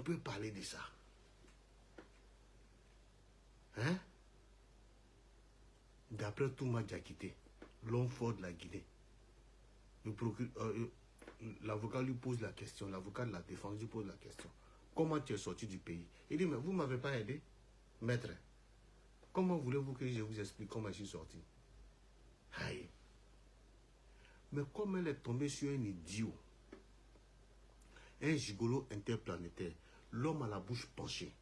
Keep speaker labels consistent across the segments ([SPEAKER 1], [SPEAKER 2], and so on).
[SPEAKER 1] peut parler de ça. Hein? D'après Touma Diakité, l'homme fort de la Guinée, l'avocat lui pose la question, l'avocat de la défense lui pose la question. Comment tu es sorti du pays? Il dit, mais vous ne m'avez pas aidé, maître. Comment voulez-vous que je vous explique comment je suis sorti? Aïe. Mais comme elle est tombée sur un idiot, un gigolo interplanétaire, l'homme à la bouche penchée,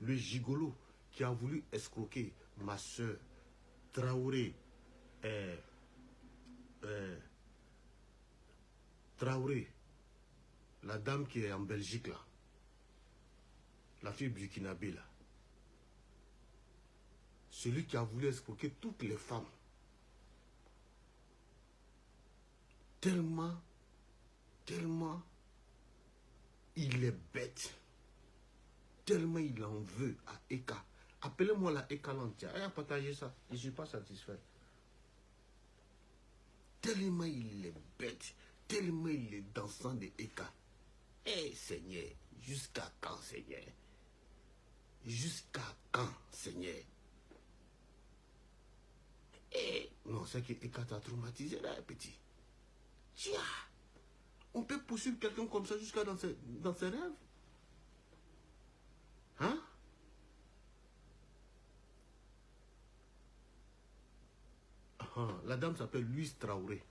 [SPEAKER 1] le gigolo qui a voulu escroquer ma soeur, Traoré, Traoré, la dame qui est en Belgique là, la fille burkinabé là, celui qui a voulu escroquer toutes les femmes, tellement il est bête, tellement il en veut à Eka. Appelez-moi la Eka Lantia, elle a partagé ça, je ne suis pas satisfait. Tellement il est bête, tellement il est dansant de Eka. Eh Seigneur, jusqu'à quand Seigneur? Jusqu'à quand Seigneur? Eh, non, c'est que Eka t'a traumatisé là, petit. Tiens, on peut poursuivre quelqu'un comme ça jusqu'à dans ses rêves? Hein? La dame s'appelle Louise Traoré.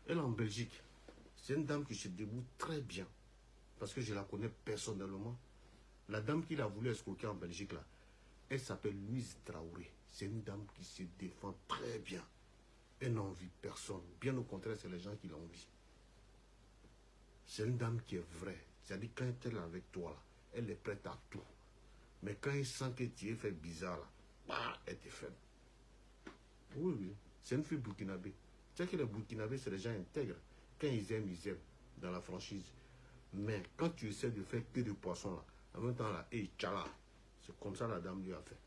[SPEAKER 1] Elle est en Belgique. C'est une dame qui se débrouille très bien. Parce que je la connais personnellement. La dame qui l'a voulu escroquer en Belgique, là, elle s'appelle Louise Traoré. C'est une dame qui se défend très bien. Elle n'envie personne. Bien au contraire, c'est les gens qui l'envient. C'est une dame qui est vraie. C'est-à-dire quand elle est avec toi, là, elle est prête à tout. Mais quand elle sent que tu es fait bizarre, là, bah, elle te fait. Oui, oui. C'est une fille burkinabé. Tu sais que les burkinabés, c'est des gens intègres. Quand ils aiment dans la franchise. Mais quand tu essaies de faire que de poissons, là, en même temps, là, et tchala, c'est comme ça la dame lui a fait.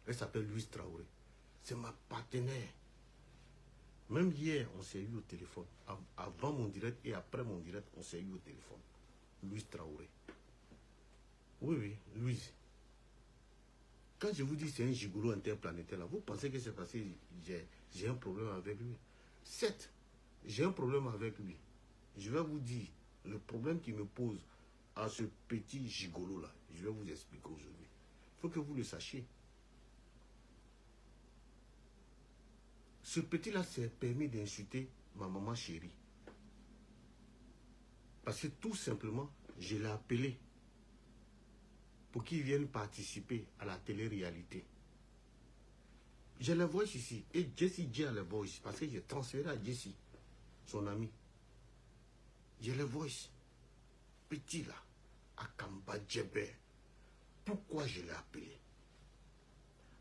[SPEAKER 1] Elle s'appelle Louise Traoré. C'est ma partenaire. Même hier, on s'est eu au téléphone. Avant mon direct et après mon direct, on s'est eu au téléphone. Louise Traoré. Oui, oui, Louise. Quand je vous dis c'est un gigolo interplanétaire, là, vous pensez que c'est parce que j'ai un problème avec lui. Certes, j'ai un problème avec lui. Je vais vous dire le problème qu'il me pose à ce petit gigolo-là. Je vais vous expliquer aujourd'hui. Il faut que vous le sachiez. Ce petit-là s'est permis d'insulter ma maman chérie. Parce que tout simplement, je l'ai appelé pour qu'il vienne participer à la télé-réalité. J'ai la voice ici. Et Jessie J a la voice. Parce que j'ai transféré à Jessie, son ami. J'ai la voice. Petit là, à Kamba Djebé. Pourquoi je l'ai appelé?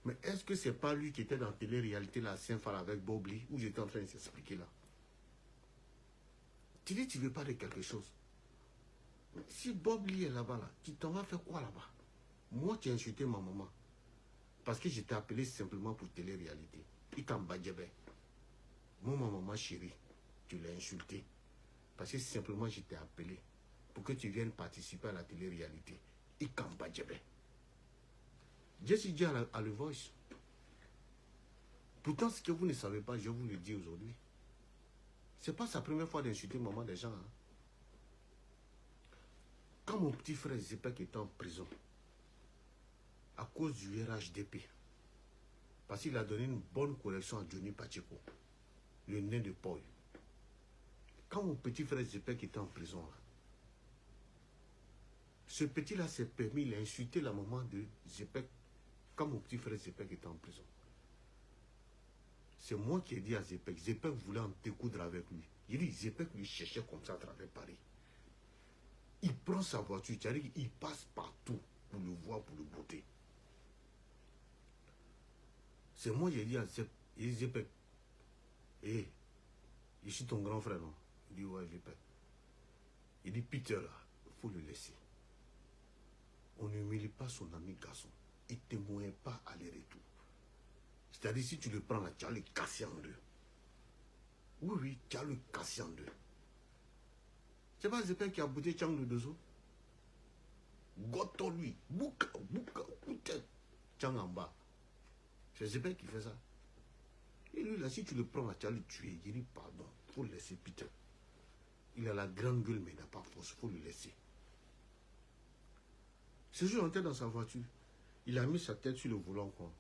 [SPEAKER 1] Mais est-ce que c'est pas lui qui était dans la télé-réalité là, à Saint-Phal avec Bobli, où j'étais en train de s'expliquer là? Tu dis, tu veux pas de quelque chose. Si Bobli est là-bas, là, tu t'en vas faire quoi là-bas? Moi, tu as insulté ma maman. Parce que je t'ai appelé simplement pour télé-réalité. Ikamba Djebé. Moi, ma maman chérie, tu l'as insulté. Parce que simplement, je t'ai appelé pour que tu viennes participer à la télé-réalité. Ikamba Djebé. Jessie J a le voice. Pourtant, ce que vous ne savez pas, je vous le dis aujourd'hui. Ce n'est pas sa première fois d'insulter maman des gens. Hein. Quand mon petit frère Zepek était en prison, à cause du RHDP, parce qu'il a donné une bonne correction à Johnny Pacheco, le nain de Paul. Quand mon petit frère Zepek était en prison, là, ce petit-là s'est permis, il a insulté la maman de Zepek quand mon petit frère Zepek était en prison. C'est moi qui ai dit à Zepek, Zepek voulait en découdre avec lui. Il dit, Zepek lui cherchait comme ça à travers Paris. Il prend sa voiture, c'est-à-dire qu'il passe partout pour le voir, pour le botter. C'est moi qui ai dit à Zepek, hé, je suis ton grand frère, non? Il dit, ouais, Zepek. Il dit, Peter, là, il faut le laisser. On n'humilie pas son ami garçon. Il ne te moyen pas aller-retour. C'est-à-dire, si tu le prends là, tu vas le casser en deux. Oui, oui, tu vas le casser en deux. C'est pas Zepek qui a bouté Tchang de Dozo. Goto lui, bouka, Tchang en bas. C'est Zepek qui fait ça. Et lui là, si tu le prends là, tu vas le tuer. Il dit pardon, il faut le laisser Peter. Il a la grande gueule mais il n'a pas force, il faut le laisser. Ce jour, on était dans sa voiture. Il a mis sa tête sur le volant quoi.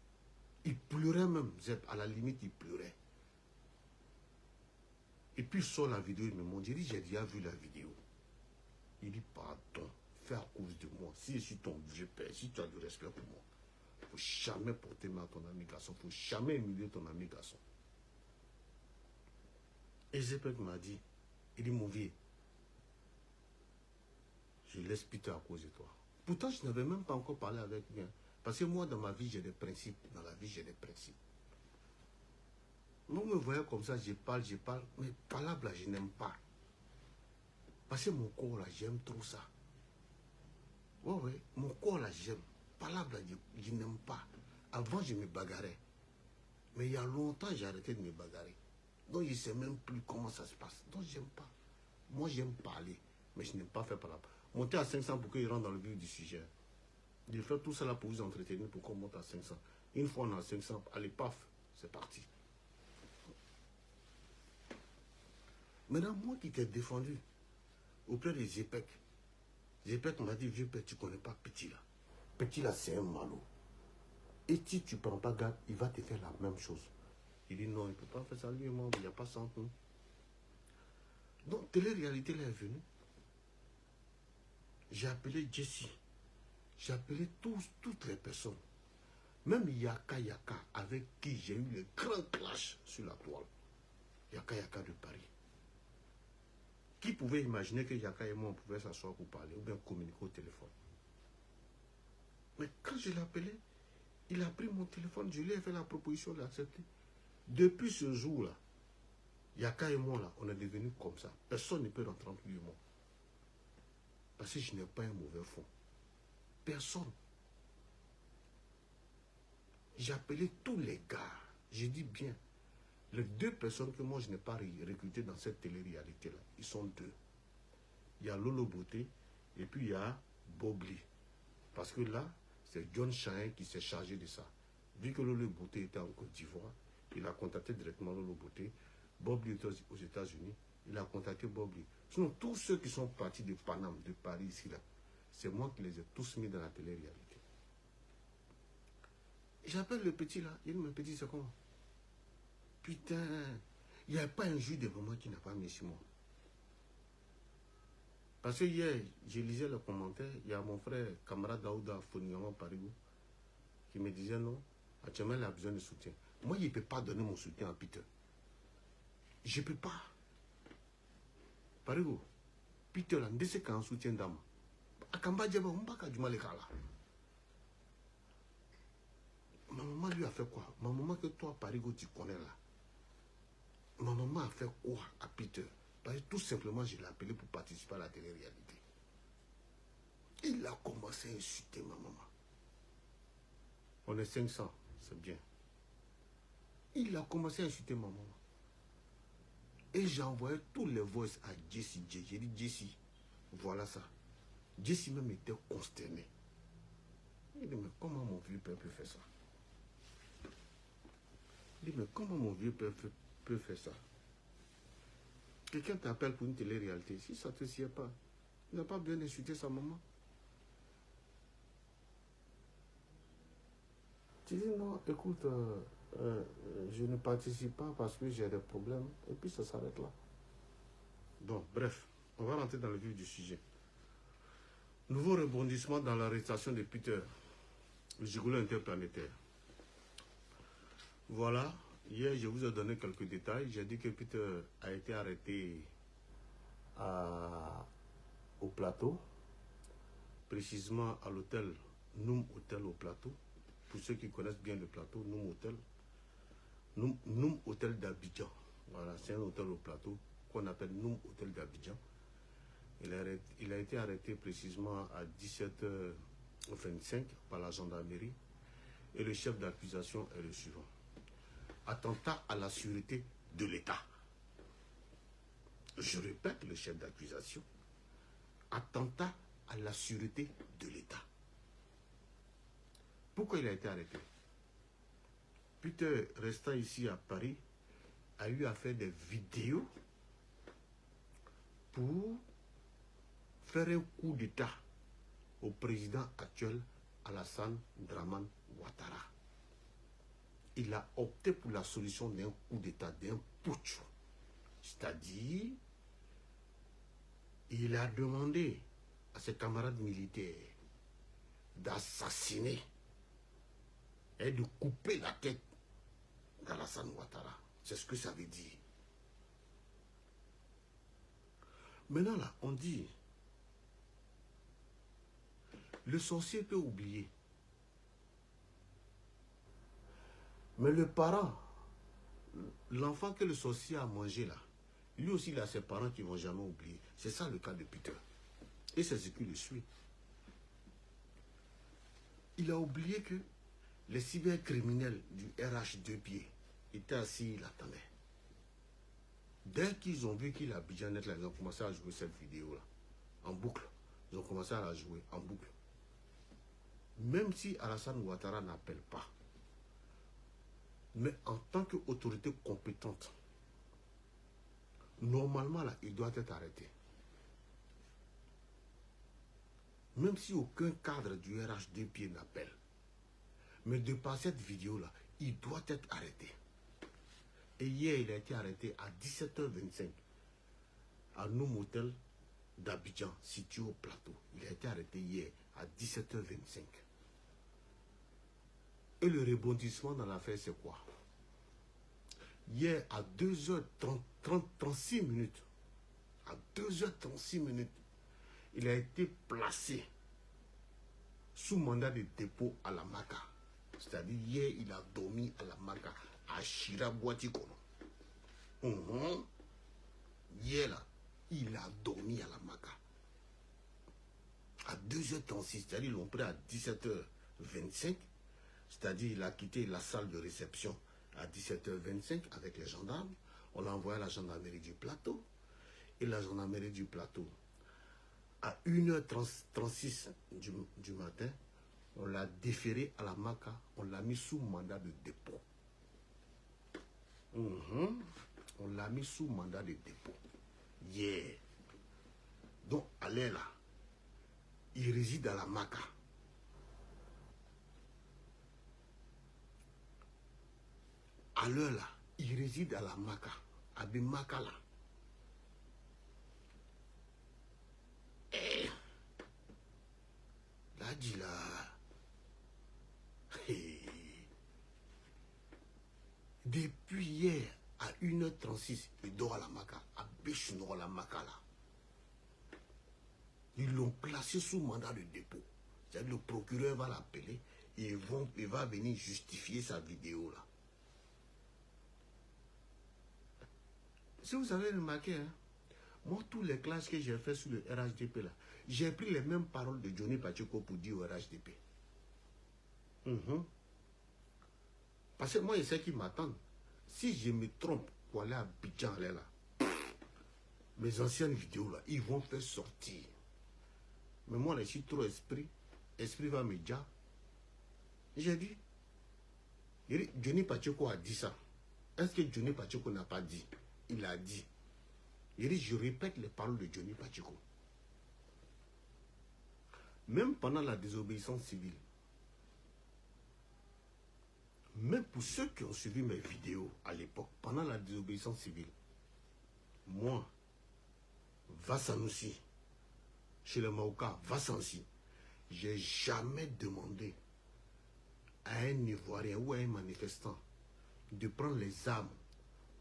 [SPEAKER 1] Il pleurait même, Zep, à la limite il pleurait. Et puis il sort la vidéo, il me montre, j'ai dit j'ai déjà vu la vidéo. Il dit pardon, fais à cause de moi. Si je suis ton vieux père, si tu as du respect pour moi, il ne faut jamais porter mal à ton ami garçon, il ne faut jamais humilier ton ami garçon. Et Zepek m'a dit, il dit mon vieux, je laisse Peter à cause de toi. Pourtant je n'avais même pas encore parlé avec lui. Parce que moi dans ma vie j'ai des principes, dans la vie j'ai des principes. Vous me voyez comme ça, je parle, mais palabre là, je n'aime pas. Parce que mon corps là, j'aime trop ça. Ouais, mon corps là, j'aime. Palabre là, je n'aime pas. Avant, je me bagarrais. Mais il y a longtemps, j'ai arrêté de me bagarrer. Donc, je ne sais même plus comment ça se passe. Donc, j'aime pas. Moi, j'aime parler, mais je n'aime pas faire palabre. Monter à 500 pour qu'il rentre dans le vif du sujet. Je fais tout ça là pour vous entretenir, pour qu'on monte à 500. Une fois on a 500, allez, paf, c'est parti. Maintenant, moi qui t'ai défendu auprès des Zepek, Zepek m'a dit, vieux père, tu ne connais pas Petit là. Petit là, c'est un malot. Et si tu ne prends pas garde, il va te faire la même chose. Il dit non, il ne peut pas faire ça lui et moi, il n'y a pas ça entre nous. Donc, télé-réalité là est venue. J'ai appelé Jesse. J'ai appelé toutes les personnes. Même Yaka avec qui j'ai eu le grand clash sur la toile. Yaka de Paris. Qui pouvait imaginer que Yaka et moi, on pouvait s'asseoir pour parler ou bien communiquer au téléphone. Mais quand je l'ai appelé, il a pris mon téléphone, je lui ai fait la proposition d'accepter. Depuis ce jour-là, Yaka et moi, là, on est devenus comme ça. Personne ne peut rentrer entre lui et moi. Parce que je n'ai pas un mauvais fond. Personne. J'ai appelé tous les gars. J'ai dit bien. Les deux personnes que moi je n'ai pas recrutées dans cette télé-réalité-là, ils sont deux. Il y a Lolo Beauté et puis il y a Bobli. Parce que là, c'est John Chahin qui s'est chargé de ça. Vu que Lolo Beauté était en Côte d'Ivoire, il a contacté directement Lolo Beauté. Bobli était aux États-Unis, il a contacté Bobli. Sinon, tous ceux qui sont partis de Paname, de Paris, ici, là, c'est moi qui les ai tous mis dans la télé-réalité. J'appelle le petit là, il me dit, petit, c'est comment? Putain, il n'y a pas un jour de moment qui n'a pas mis sur moi. Parce que hier, je lisais le commentaire, il y a mon frère, camarade Daouda Fonigama Parigou, qui me disait non, actuellement il a besoin de soutien. Moi, il ne peut pas donner mon soutien à Peter. Je ne peux pas. Parigou, Peter, là, ne sait qu'un soutien d'âme. Akamba Djeba, on ne peut pas du mal. Ma maman lui a fait quoi? Ma maman que toi, Parigou, tu connais là. Ma maman a fait quoi à Peter? Parce que tout simplement, je l'ai appelé pour participer à la télé-réalité. Il a commencé à insulter ma maman. On est 500, c'est bien. Il a commencé à insulter ma maman. Et j'ai envoyé tous les voices à Jesse. J'ai dit, Jesse, voilà ça. Jesse même était consterné. Il dit, mais comment mon vieux père peut faire ça? Il dit, mais comment mon vieux père peut faire ça? Quelqu'un t'appelle pour une télé-réalité. Si ça ne te sied pas, il n'a pas besoin d'insulter sa maman. Tu dis non, écoute, je ne participe pas parce que j'ai des problèmes. Et puis ça s'arrête là. Bon, bref, on va rentrer dans le vif du sujet. Nouveau rebondissement dans l'arrestation de Peter, le gigolo interplanétaire. Voilà, hier je vous ai donné quelques détails. J'ai dit que Peter a été arrêté au plateau, précisément à l'hôtel Noum Hotel au plateau. Pour ceux qui connaissent bien le plateau, Noum Hotel. Noum Hotel d'Abidjan. Voilà, c'est un hôtel au plateau qu'on appelle Noum Hotel d'Abidjan. Il a été arrêté précisément à 17h25 par la gendarmerie. Et le chef d'accusation est le suivant. Attentat à la sûreté de l'État. Je répète, le chef d'accusation attentat à la sûreté de l'État. Pourquoi il a été arrêté? Peter, restant ici à Paris, a eu à faire des vidéos pour faire un coup d'État au président actuel Alassane Dramane Ouattara. Il a opté pour la solution d'un coup d'État, d'un putsch. C'est-à-dire, il a demandé à ses camarades militaires d'assassiner et de couper la tête d'Alassane Ouattara. C'est ce que ça veut dire. Maintenant là, on dit, le sorcier peut oublier. Mais le parent, l'enfant que le sorcier a mangé là, lui aussi il a ses parents qui ne vont jamais oublier. C'est ça le cas de Peter. Et c'est ce qui le suit. Il a oublié que les cybercriminels du RH2P étaient assis, ils l'attendaient. Dès qu'ils ont vu qu'il a Abidjan net là, ils ont commencé à jouer cette vidéo-là, en boucle. Ils ont commencé à la jouer en boucle. Même si Alassane Ouattara n'appelle pas, mais en tant qu'autorité compétente, normalement là, il doit être arrêté. Même si aucun cadre du RH2P n'appelle. Mais de par cette vidéo-là, il doit être arrêté. Et hier, il a été arrêté à 17h25 à nos motels d'Abidjan, situé au plateau. Il a été arrêté hier à 17h25. Et le rebondissement dans l'affaire, c'est quoi? Hier, à 2h36 minutes, à 2h36 minutes, il a été placé sous mandat de dépôt à la Maca. C'est-à-dire, hier, il a dormi à la Maca, à Chirabouatikono. Hier, là, il a dormi à la Maca. À 2h36, c'est-à-dire, ils l'ont pris à 17h25. C'est-à-dire, il a quitté la salle de réception à 17h25 avec les gendarmes. On l'a envoyé à la gendarmerie du plateau. Et la gendarmerie du plateau, à 1h36 du matin, on l'a déféré à la Maca. On l'a mis sous mandat de dépôt. On l'a mis sous mandat de dépôt. Yeah. Donc, allez là. Il réside à la Maca. À l'heure là, il réside à la Maca, à Bimaka là. Et là, dit là, depuis hier à 1h36, il dort à la Maca, à Béchunor à la Maca là. Ils l'ont placé sous mandat de dépôt. C'est-à-dire le procureur va l'appeler et il va venir justifier sa vidéo là. Si vous avez remarqué, hein, moi, tous les classes que j'ai fait sur le RHDP, là, j'ai pris les mêmes paroles de Johnny Pacheco pour dire au RHDP. Parce que moi, je sais qu'ils m'attendent. Si je me trompe pour aller à Abidjan, là, mes anciennes vidéos, là, ils vont faire sortir. Mais moi, je suis trop esprit. Esprit va me dire. J'ai dit, Johnny Pacheco a dit ça. Est-ce que Johnny Pacheco n'a pas dit? Il a dit. Il dit, je répète les paroles de Johnny Pacheco. Même pendant la désobéissance civile, même pour ceux qui ont suivi mes vidéos à l'époque, pendant la désobéissance civile, moi, Vassanoussi, chez les Maouka, Vassansi, j'ai jamais demandé à un Ivoirien ou à un manifestant de prendre les armes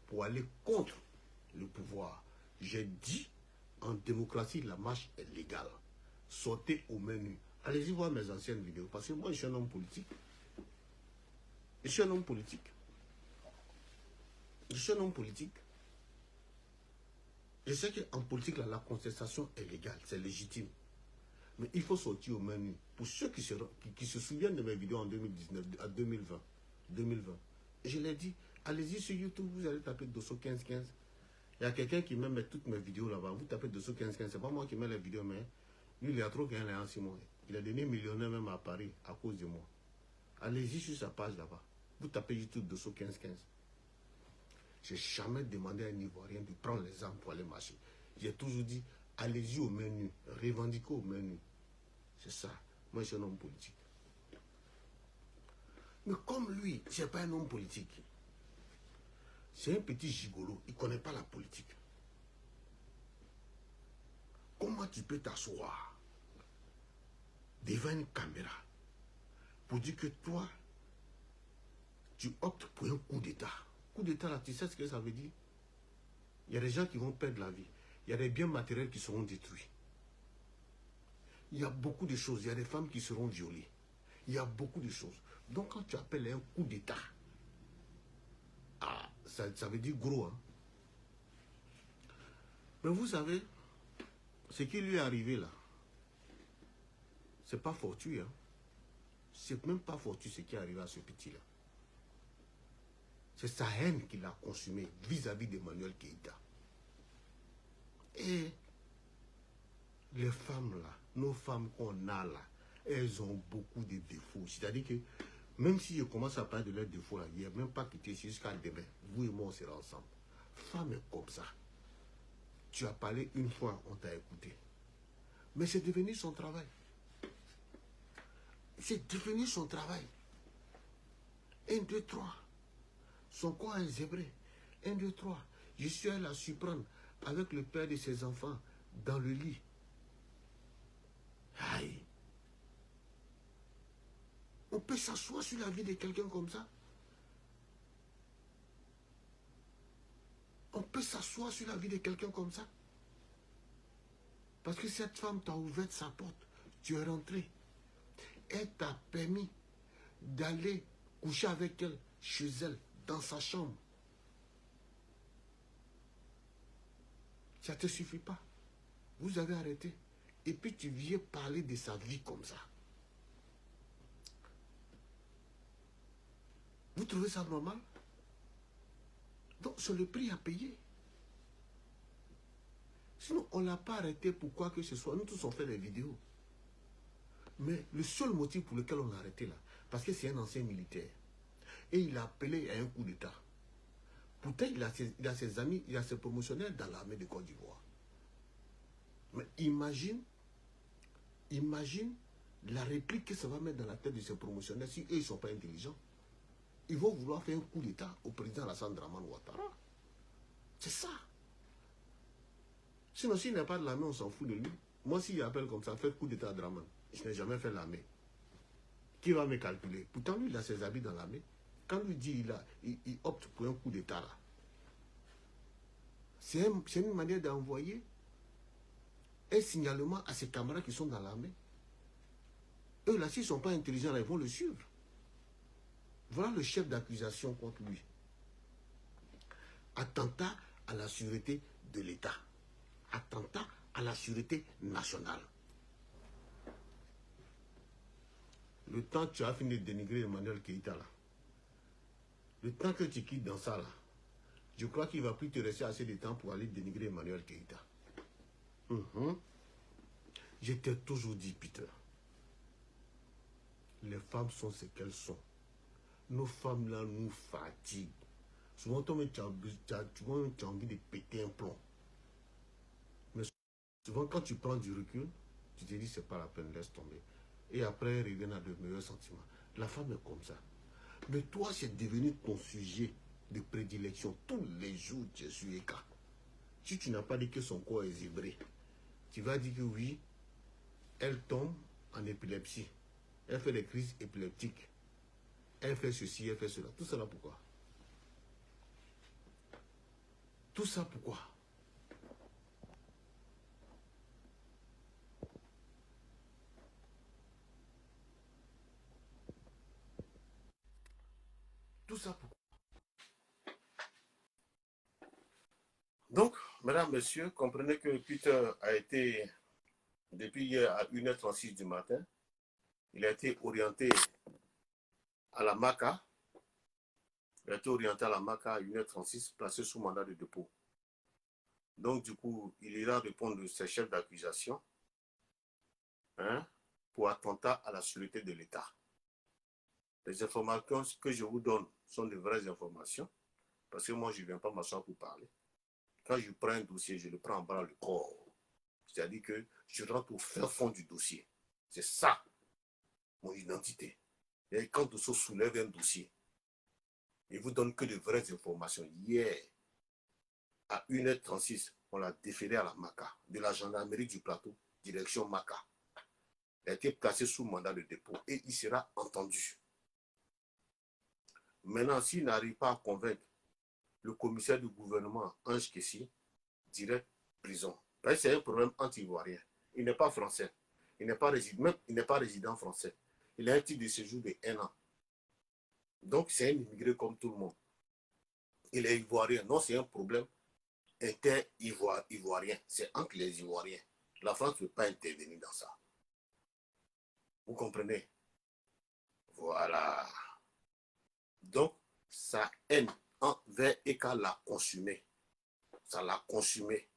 [SPEAKER 1] pour aller contre le pouvoir. J'ai dit, en démocratie, la marche est légale. Sortez au menu. Allez-y voir mes anciennes vidéos. Parce que moi, je suis un homme politique. Je suis un homme politique. Je suis un homme politique. Je sais qu'en politique, là, la contestation est légale, c'est légitime. Mais il faut sortir au menu. Pour ceux qui se souviennent de mes vidéos en 2019, à 2020, je l'ai dit, allez-y sur YouTube, vous allez taper Dosso 1515. Il y a quelqu'un qui met toutes mes vidéos là-bas. Vous tapez dessous 1515. C'est pas moi qui mets les vidéos, mais lui, il a trop gagné en 6 mois. Il a donné millionnaire même à Paris à cause de moi. Allez-y sur sa page là-bas. Vous tapez YouTube dessous 1515. J'ai jamais demandé à un Ivoirien de prendre les armes pour aller marcher. J'ai toujours dit, allez-y au menu, revendiquez au menu. C'est ça. Moi, je suis un homme politique. Mais comme lui, je n'ai pas un homme politique. C'est un petit gigolo. Il ne connaît pas la politique. Comment tu peux t'asseoir devant une caméra pour dire que toi, tu optes pour un coup d'État? Coup d'État, là, tu sais ce que ça veut dire? Il y a des gens qui vont perdre la vie. Il y a des biens matériels qui seront détruits. Il y a beaucoup de choses. Il y a des femmes qui seront violées. Il y a beaucoup de choses. Donc, quand tu appelles un coup d'État, ah, ça veut dire gros. Hein? Mais vous savez, ce qui lui est arrivé là, c'est pas fortuit. Hein? C'est même pas fortuit ce qui est arrivé à ce petit-là. C'est sa haine qu'il a consumée vis-à-vis d'Emmanuel Keïta. Et les femmes là, nos femmes qu'on a là, elles ont beaucoup de défauts. C'est-à-dire que même si je commence à parler de leurs défauts là, il n'y a même pas quitté jusqu'à demain. Vous et moi, on sera ensemble. Femme est comme ça. Tu as parlé une fois, on t'a écouté. Mais c'est devenu son travail. C'est devenu son travail. 1, 2, 3. Son corps est zébré. 1, 2, 3. Je suis allé la surprendre avec le père de ses enfants dans le lit. Aïe. On peut s'asseoir sur la vie de quelqu'un comme ça. On peut s'asseoir sur la vie de quelqu'un comme ça. Parce que cette femme t'a ouvert sa porte. Tu es rentré. Elle t'a permis d'aller coucher avec elle, chez elle, dans sa chambre. Ça ne te suffit pas. Vous avez arrêté. Et puis tu viens parler de sa vie comme ça. Vous trouvez ça normal? Donc c'est le prix à payer. Sinon, on ne l'a pas arrêté pour quoi que ce soit. Nous tous on fait des vidéos. Mais le seul motif pour lequel on l'a arrêté là, parce que c'est un ancien militaire. Et il a appelé à un coup d'État. Pourtant, il a ses amis, il a ses promotionnaires dans l'armée de Côte d'Ivoire. Mais imagine la réplique que ça va mettre dans la tête de ces promotionnaires si eux, ils ne sont pas intelligents. Ils vont vouloir faire un coup d'État au président Alassane Dramane Ouattara. C'est ça. Sinon, s'il n'est pas de l'armée, on s'en fout de lui. Moi, s'il appelle comme ça, faites coup d'État à Dramane. Je n'ai jamais fait l'armée. Qui va me calculer? Pourtant, lui, il a ses habits dans l'armée. Quand lui dit il opte pour un coup d'État là, c'est une manière d'envoyer un signalement à ses camarades qui sont dans l'armée. Eux là, s'ils ne sont pas intelligents, là, ils vont le suivre. Voilà le chef d'accusation contre lui. Attentat à la sûreté de l'État. Attentat à la sûreté nationale. Le temps que tu as fini de dénigrer Emmanuel Keïta là, le temps que tu quittes dans ça là, je crois qu'il ne va plus te rester assez de temps pour aller dénigrer Emmanuel Keïta. Je t'ai toujours dit, Peter, les femmes sont ce qu'elles sont. Nos femmes là nous fatiguent. Souvent, toi, tu as envie de péter un plomb. Mais souvent, quand tu prends du recul, tu te dis, c'est pas la peine, laisse tomber. Et après, ils reviennent à de meilleurs sentiments. La femme est comme ça. Mais toi, c'est devenu ton sujet de prédilection. Tous les jours, tu es sur écart. Si tu n'as pas dit que son corps est zébré, tu vas dire que oui, elle tombe en épilepsie. Elle fait des crises épileptiques. Elle fait ceci, elle fait cela. Tout cela pourquoi? Tout ça pourquoi? Tout ça pourquoi? Donc, mesdames, messieurs, comprenez que Peter a été, depuis hier à 1h36 du matin, il a été orienté à la MACA. Il a été orienté à la MACA à 1h36, placé sous mandat de dépôt. Donc, du coup, il ira répondre de ses chefs d'accusation, hein, pour attentat à la sûreté de l'État. Les informations que je vous donne sont de vraies informations, parce que moi, je ne viens pas m'asseoir pour parler. Quand je prends un dossier, je le prends en bras le corps. C'est-à-dire que je rentre au fin fond du dossier. C'est ça, mon identité. Et quand Dosso soulève un dossier, il ne vous donne que de vraies informations. Hier, à 1h36, on l'a déféré à la MACA, de la gendarmerie du plateau, direction MACA. Il a été placé sous mandat de dépôt et il sera entendu. Maintenant, s'il n'arrive pas à convaincre le commissaire du gouvernement, Ange Kessi, direct prison. C'est un problème anti-ivoirien. Il n'est pas français. Il n'est pas résident, même il n'est pas résident français. Il a un titre de séjour de 1 an. Donc, c'est un immigré comme tout le monde. Il est ivoirien. Non, c'est un problème inter-ivoirien. C'est entre les Ivoiriens. La France ne peut pas intervenir dans ça. Vous comprenez? Voilà. Donc, sa haine envers Eka l'a consumé. Ça l'a consumé.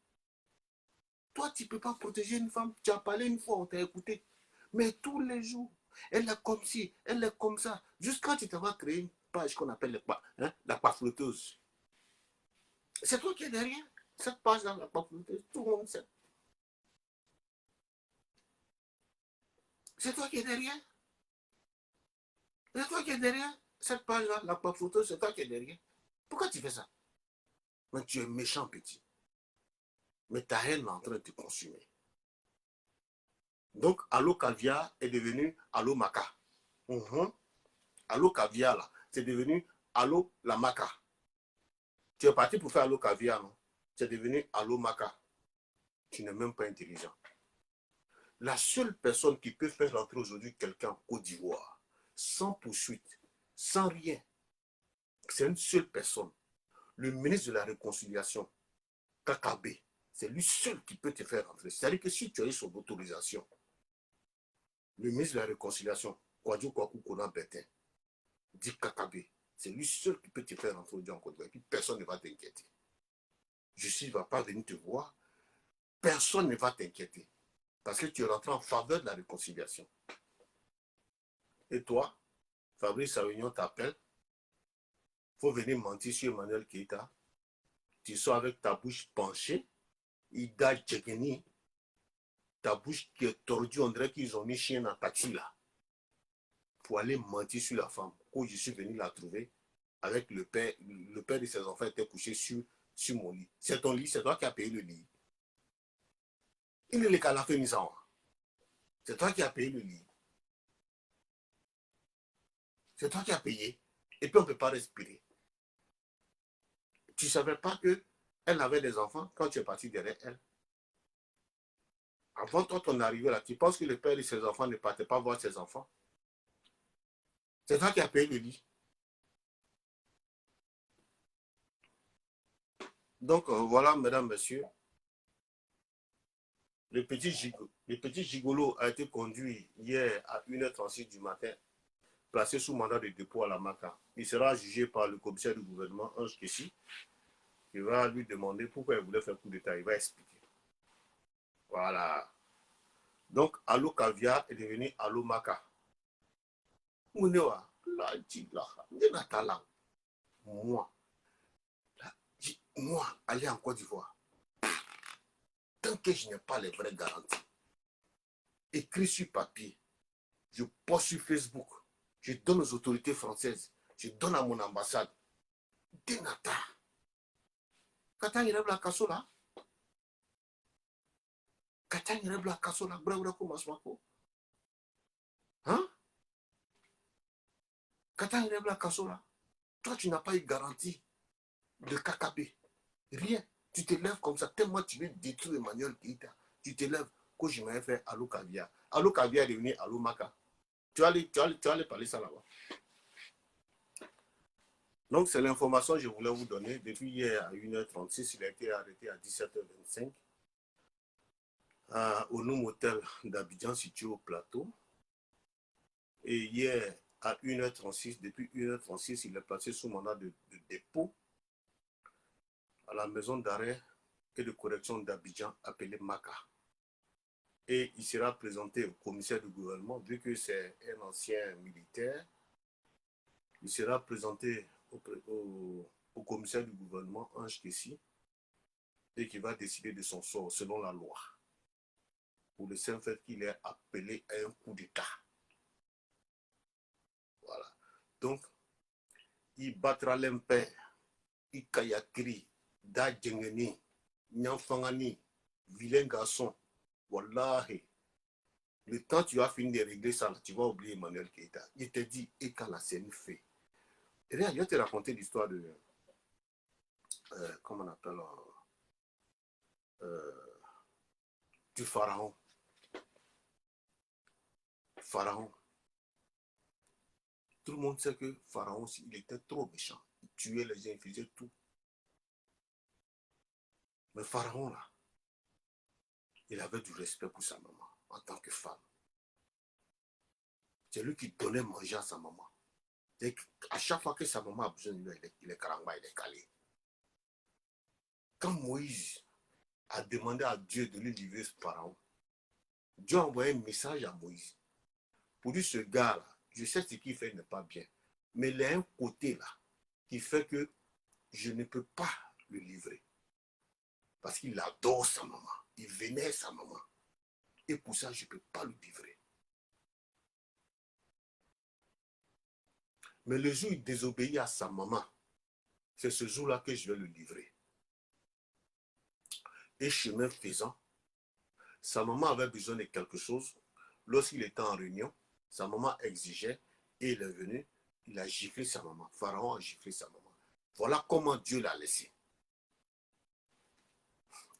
[SPEAKER 1] Toi, tu ne peux pas protéger une femme. Tu as parlé une fois, on t'a écouté. Mais tous les jours, elle est comme ci, elle est comme ça. Jusqu'à tu vas créer une page qu'on appelle la pafloteuse. C'est toi qui es derrière cette page dans la pafloteuse. Tout le monde sait. C'est toi qui es derrière. C'est toi qui es derrière cette page-là, la pafloteuse, c'est toi qui es derrière. Pourquoi tu fais ça? Mais tu es méchant, petit. Mais ta haine est en train de te consumer. Donc, Allo Caviar est devenu Allo Maca. Allo Caviar, là, c'est devenu Allo la Maca. Tu es parti pour faire Allo Caviar, non? C'est devenu Allo Maca. Tu n'es même pas intelligent. La seule personne qui peut faire rentrer aujourd'hui quelqu'un en Côte d'Ivoire, sans poursuite, sans rien, c'est une seule personne. Le ministre de la Réconciliation, Kakabe, c'est lui seul qui peut te faire rentrer. C'est-à-dire que si tu as eu son autorisation, le ministre de la Réconciliation, Kwadjo Kwaku Kona Betin, dit Kakabe, c'est lui seul qui peut te faire rentrer aujourd'hui en Côte d'Ivoire. Et puis personne ne va t'inquiéter. Justice ne va pas venir te voir. Personne ne va t'inquiéter. Parce que tu es rentré en faveur de la réconciliation. Et toi, Fabrice Avignon t'appelle. Il faut venir mentir sur Emmanuel Keïta. Tu sors avec ta bouche penchée. Ida Djegeni. Ta bouche qui est tordue. On dirait qu'ils ont mis chien dans taxi là. Pour aller mentir sur la femme. Quand je suis venu la trouver, avec le père de ses enfants était couché sur mon lit. C'est ton lit, c'est toi qui as payé le lit. Il est le calafé Nissan. C'est toi qui as payé le lit. C'est toi qui as payé. Et puis on ne peut pas respirer. Tu ne savais pas qu'elle avait des enfants quand tu es parti derrière elle. Avant toi, ton arrivée là, tu penses que le père et ses enfants ne partaient pas voir ses enfants? C'est toi qui as payé le lit. Donc voilà, mesdames, messieurs, le petit gigolo a été conduit hier à 1h36 du matin, placé sous mandat de dépôt à la MACA. Il sera jugé par le commissaire du gouvernement, Ange Kessi. Il va lui demander pourquoi il voulait faire coup d'état. Il va expliquer. Voilà. Donc, Allo Caviar est devenu Allo Maca. Moi, aller en Côte d'Ivoire, tant que je n'ai pas les vraies garanties, écrit sur papier, je poste sur Facebook, je donne aux autorités françaises, je donne à mon ambassade. Denata. Katang la kasola. Katang la kasola. Bra ko maswako. Hein? Katang la kasola. Toi, tu n'as pas eu garantie de KKB. Rien. Tu te lèves comme ça, tellement tu veux détruire Emmanuel Keïta. Tu te lèves, que je m'avais fait Allo Caviar. Allo Caviar est devenu Allo Maca. Tu vas aller parler ça là-bas. Donc, c'est l'information que je voulais vous donner. Depuis hier à 1h36, il a été arrêté à 17h25 au Noum Hotel d'Abidjan, situé au plateau. Et hier à 1h36, depuis 1h36, il est placé sous mandat de dépôt à la maison d'arrêt et de correction d'Abidjan appelé MACA. Et il sera présenté au commissaire du gouvernement, vu que c'est un ancien militaire, il sera présenté au commissaire du gouvernement, Ange Kessi, et qui va décider de son sort selon la loi, pour le simple fait qu'il est appelé à un coup d'État. Voilà. Donc, il battra l'impair, il kayakiri, da djengeni, nyanfangani, vilain garçon. Wallahi, le temps tu as fini de régler ça, tu vas oublier Emmanuel Keïta. Il te dit, et quand la scène fait. Et là, je vais te raconter l'histoire de, comment on appelle, du pharaon. Pharaon. Tout le monde sait que Pharaon, il était trop méchant. Il tuait les gens, il faisait tout. Mais Pharaon, là, il avait du respect pour sa maman en tant que femme. C'est lui qui donnait manger à sa maman. À chaque fois que sa maman a besoin de lui, il est caramba, il est calé. Quand Moïse a demandé à Dieu de lui livrer ce pharaon, Dieu a envoyé un message à Moïse pour dire ce gars-là, je sais ce qu'il fait n'est pas bien, mais il y a un côté là qui fait que je ne peux pas le livrer. Parce qu'il adore sa maman, il vénère sa maman. Et pour ça, je ne peux pas le livrer. Mais le jour où il désobéit à sa maman, c'est ce jour-là que je vais le livrer. Et chemin faisant, sa maman avait besoin de quelque chose. Lorsqu'il était en réunion, sa maman exigeait et il est venu, il a giflé sa maman. Pharaon a giflé sa maman. Voilà comment Dieu l'a laissé.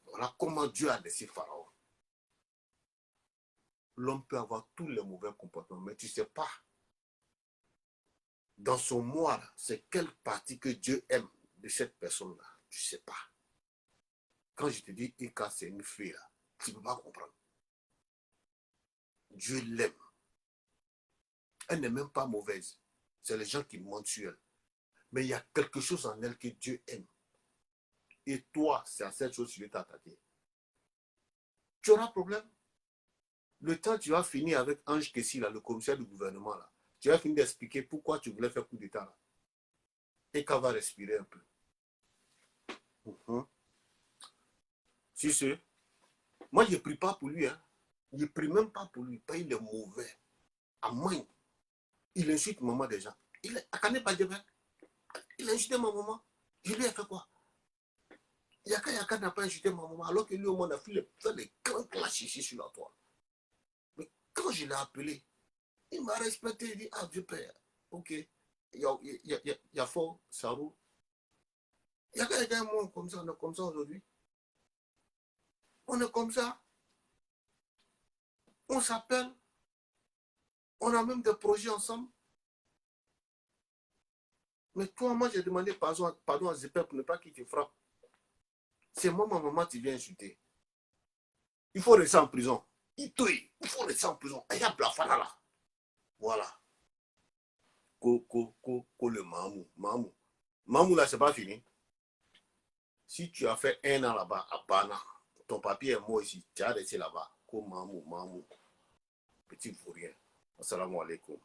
[SPEAKER 1] Voilà comment Dieu a laissé Pharaon. L'homme peut avoir tous les mauvais comportements, mais tu ne sais pas. Dans son moi, c'est quelle partie que Dieu aime de cette personne-là. Tu ne sais pas. Quand je te dis Ika, c'est une fille, là, tu ne peux pas comprendre. Dieu l'aime. Elle n'est même pas mauvaise. C'est les gens qui mentent sur elle. Mais il y a quelque chose en elle que Dieu aime. Et toi, c'est à cette chose que tu veux t'attaquer. Tu auras problème. Le temps tu vas finir avec Ange Kessi, là, le commissaire du gouvernement, là, tu vas finir d'expliquer pourquoi tu voulais faire coup d'État. Là. Et qu'elle va respirer un peu. Si c'est. Moi, je ne prie pas pour lui. Hein. Je ne prie même pas pour lui. Pas il est mauvais. À moins. Il insulte maman déjà. Il est. Il a insulté ma maman. Je lui ai fait quoi? Yaka n'a pas insulté ma maman. Alors que lui, au moins, a fait les grands clashs ici sur la toile. Mais quand je l'ai appelé, il m'a respecté. Il dit, ah, Dieu père. Ok. Il y a fort, ça roule. Il y a quelqu'un comme ça, on est comme ça aujourd'hui. On est comme ça. On s'appelle. On a même des projets ensemble. Mais toi, moi, j'ai demandé pardon à Zepep pour ne pas qu'il te frappe. C'est moi, ma maman, tu viens insulter. Il faut rester en prison. Il faut rester en prison. Il y a Blafana là. Voilà. Le Mamou. Mamou là, c'est pas fini. Si tu as fait 1 an là-bas à Bana, ton papier est mort ici. Tu as resté là-bas. Mamou. Petit vaurien. Assalamu alaikum.